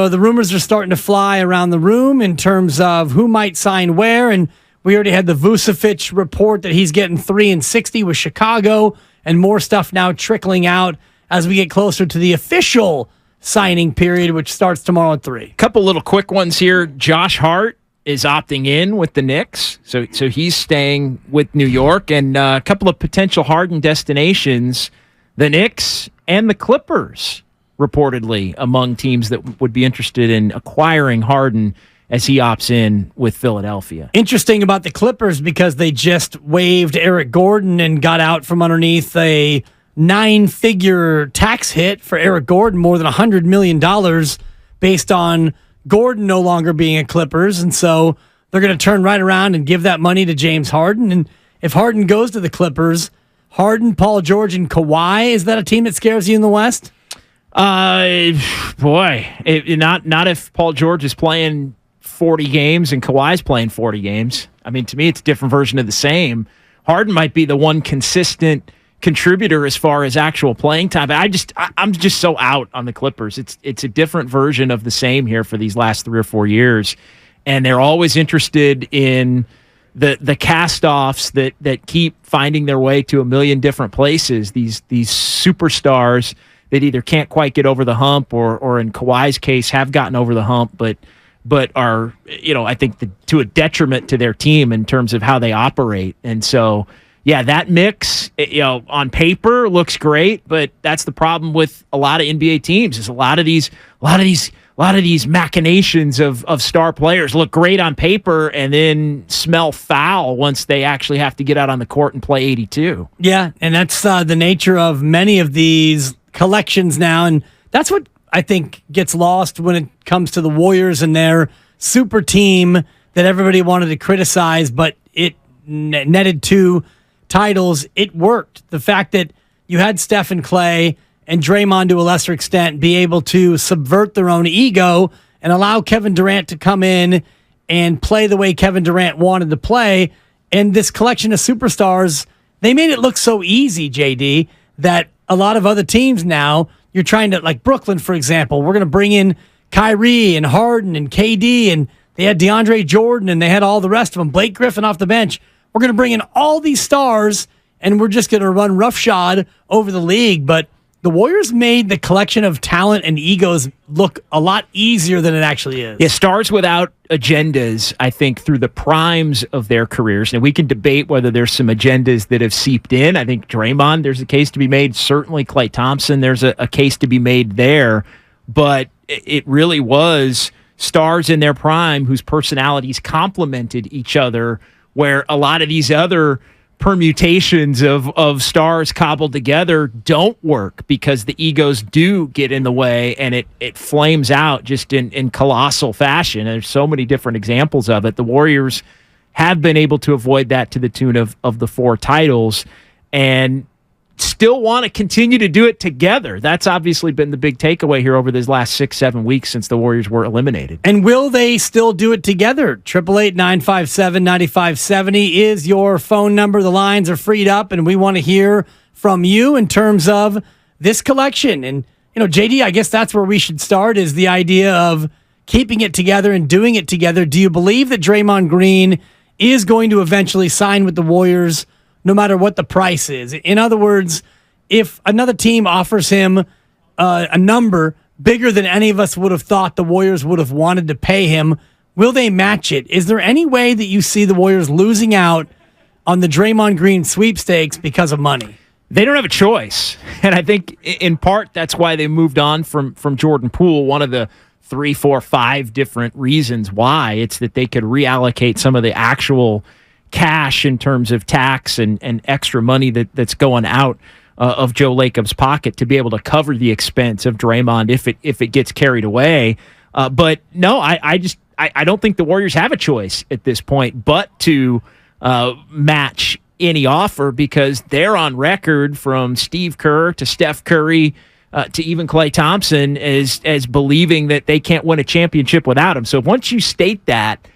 So the rumors are starting to fly around the room in terms of who might sign where, and we already had the Vucevic report that he's getting 3 and 60 with Chicago, and more stuff now trickling out as we get closer to the official signing period, which starts tomorrow at 3. Couple little quick ones here. Josh Hart is opting in with the Knicks, so he's staying with New York, and a couple of potential Harden destinations, the Knicks and the Clippers, reportedly among teams that would be interested in acquiring Harden as he opts in with Philadelphia. Interesting about the Clippers because they just waived Eric Gordon and got out from underneath a 9-figure tax hit for Eric Gordon, more than $100 million based on Gordon no longer being a Clippers. And so they're going to turn right around and give that money to James Harden. And if Harden goes to the Clippers, Harden, Paul George, and Kawhi, is that a team that scares you in the West? Not if Paul George is playing 40 games and Kawhi's playing 40 games. I mean, to me, it's a different version of the same. Harden might be the one consistent contributor as far as actual playing time. I'm just so out on the Clippers. It's a different version of the same here for these last 3 or 4 years, and they're always interested in the cast-offs that keep finding their way to a million different places. These superstars that either can't quite get over the hump or in Kawhi's case have gotten over the hump, but are, I think to a detriment to their team in terms of how they operate. And so, yeah, that mix, on paper looks great, but that's the problem with a lot of NBA teams is a lot of these machinations of star players look great on paper and then smell foul once they actually have to get out on the court and play 82. Yeah, and that's the nature of many of these collections now, and that's what I think gets lost when it comes to the Warriors and their super team that everybody wanted to criticize, but it netted 2 titles. It worked. The fact that you had Steph and Clay and Draymond to a lesser extent be able to subvert their own ego and allow Kevin Durant to come in and play the way Kevin Durant wanted to play, and this collection of superstars, they made it look so easy, JD, that a lot of other teams now, you're trying to, like Brooklyn, for example, we're going to bring in Kyrie and Harden and KD, and they had DeAndre Jordan, and they had all the rest of them, Blake Griffin off the bench. We're going to bring in all these stars, and we're just going to run roughshod over the league. But the Warriors made the collection of talent and egos look a lot easier than it actually is. Yeah, stars without agendas, I think, through the primes of their careers. And we can debate whether there's some agendas that have seeped in. I think Draymond, there's a case to be made. Certainly Klay Thompson, there's a case to be made there. But it really was stars in their prime whose personalities complemented each other, where a lot of these other permutations of stars cobbled together don't work because the egos do get in the way and it flames out just in colossal fashion. And there's so many different examples of it. The Warriors have been able to avoid that to the tune of the 4 titles and still want to continue to do it together. That's obviously been the big takeaway here over these last 6-7 weeks since the Warriors were eliminated. And will they still do it together? 888-957-9570 is your phone number. The lines are freed up, and we want to hear from you in terms of this collection. And, JD, I guess that's where we should start, is the idea of keeping it together and doing it together. Do you believe that Draymond Green is going to eventually sign with the Warriors no matter what the price is? In other words, if another team offers him a number bigger than any of us would have thought the Warriors would have wanted to pay him, will they match it? Is there any way that you see the Warriors losing out on the Draymond Green sweepstakes because of money? They don't have a choice. And I think in part that's why they moved on from Jordan Poole. One of the 3, 4, 5 different reasons why, it's that they could reallocate some of the actual cash in terms of tax and extra money that's going out of Joe Lacob's pocket to be able to cover the expense of Draymond if it gets carried away. But no, I don't think the Warriors have a choice at this point but to match any offer, because they're on record, from Steve Kerr to Steph Curry to even Klay Thompson, as believing that they can't win a championship without him. So once you state that,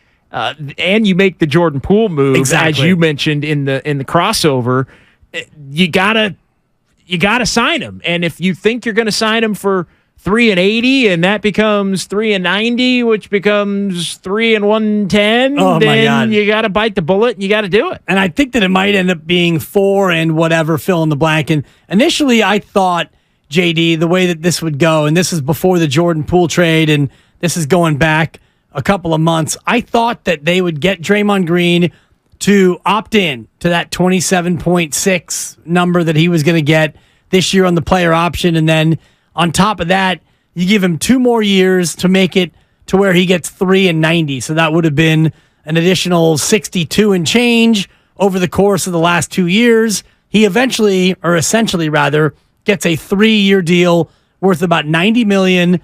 and you make the Jordan Poole move, exactly, as you mentioned in the crossover, you gotta sign him. And if you think you're going to sign him for 3-80, and that becomes 3-90, which becomes 3-110, Oh, then my God. you got to bite the bullet and you got to do it. And I think that it might end up being 4 and whatever, fill in the blank. And initially I thought, JD, the way that this would go, and this is before the Jordan Poole trade, and this is going back a couple of months, I thought that they would get Draymond Green to opt in to that 27.6 number that he was going to get this year on the player option. And then on top of that, you give him 2 more years to make it to where he gets 3-90. So that would have been an additional 62 and change over the course of the last 2 years. He eventually, or essentially rather, gets a 3-year deal worth about $90 million,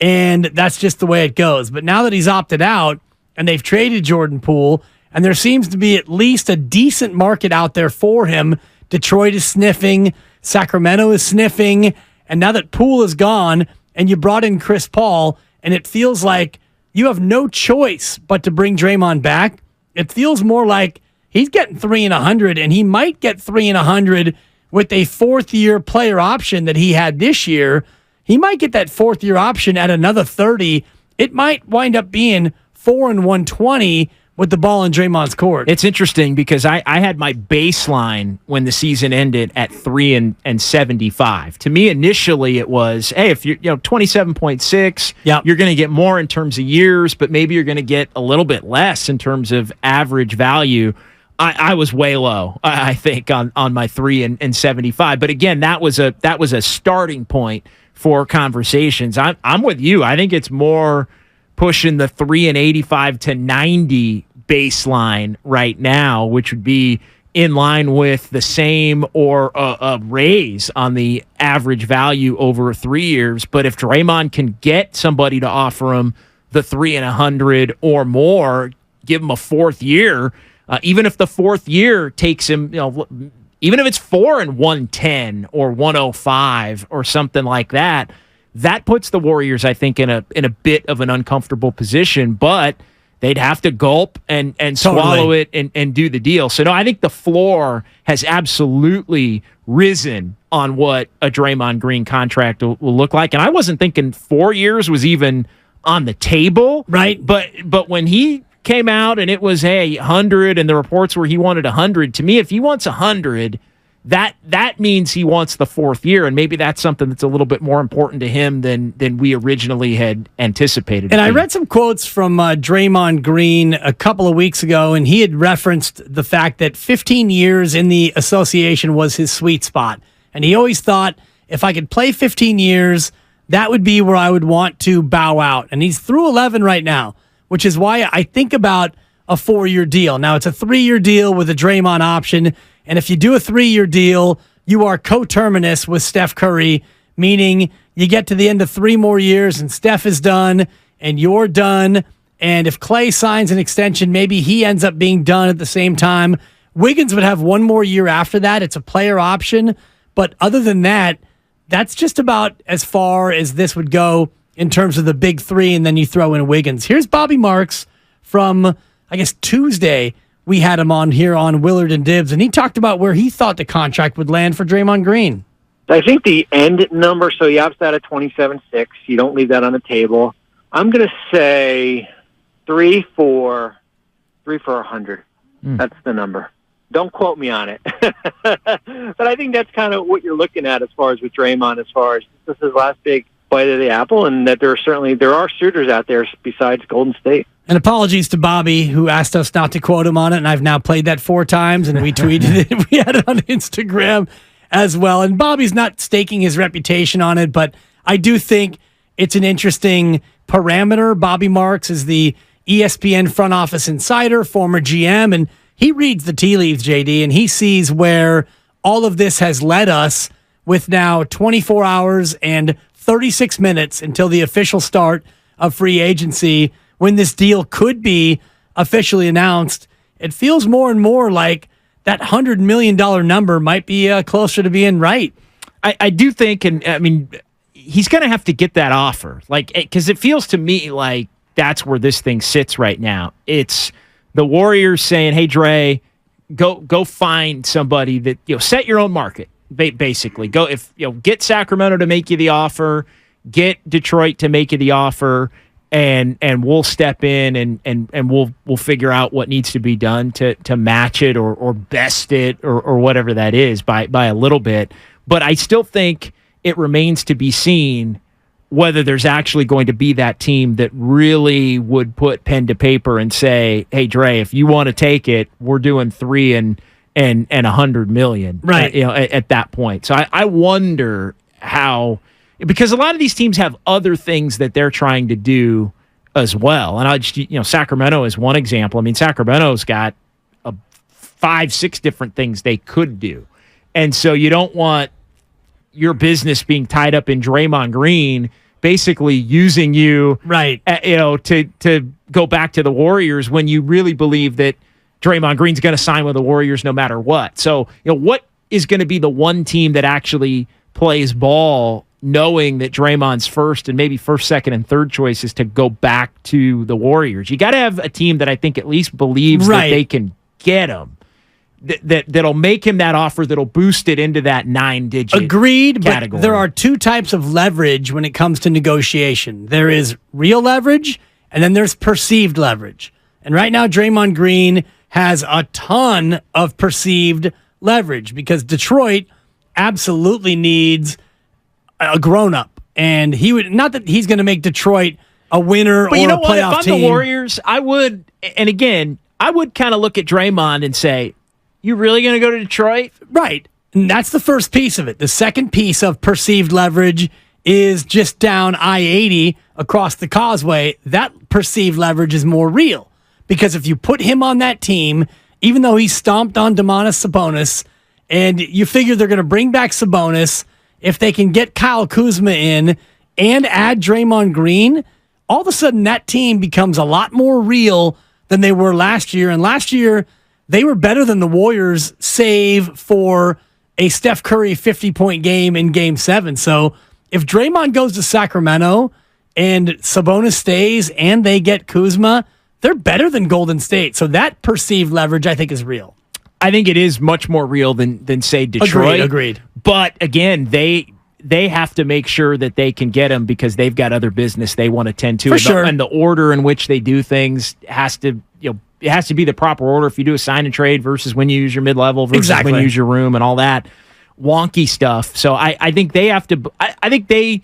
and that's just the way it goes. But now that he's opted out and they've traded Jordan Poole, and there seems to be at least a decent market out there for him, Detroit is sniffing, Sacramento is sniffing, and now that Poole is gone and you brought in Chris Paul, and it feels like you have no choice but to bring Draymond back, it feels more like he's getting 3 and 100, and he might get 3 and 100 with a 4th-year player option that he had this year. He might get that 4th-year option at another 30. It might wind up being 4 and 120 with the ball in Draymond's court. It's interesting because I had my baseline when the season ended at 3 and 75. To me, initially it was, hey, if you're 27.6, Yep. you're going to get more in terms of years, but maybe you're going to get a little bit less in terms of average value. I was way low, I think, on my 3 and 75. But again, that was a starting point for conversations. I'm with you. I think it's more pushing the 3 and 85 to 90 baseline right now, which would be in line with the same or a raise on the average value over 3 years. But if Draymond can get somebody to offer him the 3 and 100 or more, give him a 4th year, even if the 4th year takes him, even if it's 4 and 110 or 105 or something like that, that puts the Warriors, I think, in a bit of an uncomfortable position, but they'd have to gulp and swallow it and do the deal. So, no, I think the floor has absolutely risen on what a Draymond Green contract will look like. And I wasn't thinking 4 years was even on the table. Right. But when he came out and it was, hey, 100, and the reports were he wanted 100, to me, if he wants 100, that means he wants the 4th year, and maybe that's something that's a little bit more important to him than we originally had anticipated. And I read some quotes from Draymond Green a couple of weeks ago, and he had referenced the fact that 15 years in the association was his sweet spot. And he always thought, if I could play 15 years, that would be where I would want to bow out. And he's through 11 right now, which is why I think about a 4-year deal. Now, it's a 3-year deal with a Draymond option. And if you do a 3-year deal, you are coterminous with Steph Curry, meaning you get to the end of 3 more years and Steph is done and you're done. And if Klay signs an extension, maybe he ends up being done at the same time. Wiggins would have 1 more year after that. It's a player option. But other than that, that's just about as far as this would go in terms of the big 3, and then you throw in Wiggins. Here's Bobby Marks from, I guess, Tuesday. We had him on here on Willard and Dibs, and he talked about where he thought the contract would land for Draymond Green. I think the end number, so he opts out at 27.6. You don't leave that on the table. I'm going to say 3 for 100. That's the number. Don't quote me on it. But I think that's kind of what you're looking at as far as with Draymond, as far as this is his last big bite of the apple, and that there are suitors out there besides Golden State. And apologies to Bobby, who asked us not to quote him on it, and I've now played that 4 times, and we tweeted it. We had it on Instagram as well. And Bobby's not staking his reputation on it, but I do think it's an interesting parameter. Bobby Marks is the ESPN front office insider, former GM, and he reads the tea leaves, JD, and he sees where all of this has led us with now 24 hours and 36 minutes until the official start of free agency. When this deal could be officially announced, it feels more and more like that $100 million number might be closer to being right. I do think, and I mean, he's going to have to get that offer, because it feels to me like that's where this thing sits right now. It's the Warriors saying, "Hey, Dre, go find somebody that set your own market." Basically, get Sacramento to make you the offer. get Detroit to make you the offer, and we'll step in and we'll figure out what needs to be done to match it or best it or whatever that is by a little bit. But I still think it remains to be seen whether there's actually going to be that team that really would put pen to paper and say, hey, Dre, if you want to take it, we're doing $3 and $100 million, right? At that point. So I wonder how, because a lot of these teams have other things that they're trying to do as well. And I just, Sacramento is one example. I mean, Sacramento's got 5-6 different things they could do. And so you don't want your business being tied up in Draymond Green basically using you, right? To go back to the Warriors when you really believe that Draymond Green's going to sign with the Warriors no matter what. So, what is going to be the one team that actually plays ball knowing that Draymond's first and maybe first, second, and third choice is to go back to the Warriors? You got to have a team that I think at least believes that they can get him. That'll make him that offer that'll boost it into that 9-digit Agreed, category. But there are two types of leverage when it comes to negotiation. There is real leverage, and then there's perceived leverage. And right now, Draymond Green has a ton of perceived leverage because Detroit absolutely needs a grown-up. And he would, not that he's going to make Detroit a winner or a playoff team. But you know what? If I'm the Warriors, I would, and again, I would kind of look at Draymond and say, you really going to go to Detroit? Right. And that's the first piece of it. The second piece of perceived leverage is just down I-80 across the causeway. That perceived leverage is more real because if you put him on that team, even though he stomped on Domantas Sabonis, and you figure they're going to bring back Sabonis, if they can get Kyle Kuzma in and add Draymond Green, all of a sudden that team becomes a lot more real than they were last year. And last year, they were better than the Warriors, save for a Steph Curry 50-point game in Game 7. So if Draymond goes to Sacramento and Sabonis stays and they get Kuzma, they're better than Golden State. So that perceived leverage, I think, is real. I think it is much more real than say, Detroit. Agreed. But, again, they have to make sure that they can get him because they've got other business they want to tend to. For sure. And the order in which they do things has to, it has to be the proper order if you do a sign and trade versus when you use your mid-level versus when you use your room and all that wonky stuff. So I think they have to. I think they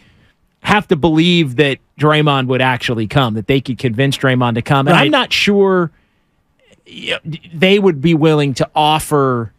have to believe that Draymond would actually come, that they could convince Draymond to come. And I'm not sure they would be willing to offer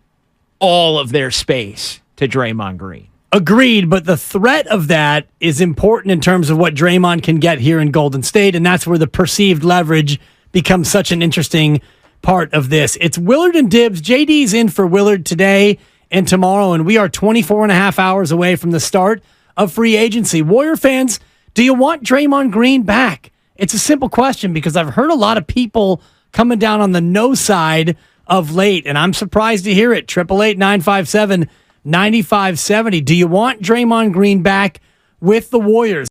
all of their space to Draymond Green. Agreed, but the threat of that is important in terms of what Draymond can get here in Golden State, and that's where the perceived leverage becomes such an interesting part of this. It's Willard and Dibs. JD's in for Willard today and tomorrow, and we are 24 and a half hours away from the start of free agency. Warrior fans, do you want Draymond Green back? It's a simple question because I've heard a lot of people coming down on the no side of late, and I'm surprised to hear it. 888-957-9570. Do you want Draymond Green back with the Warriors?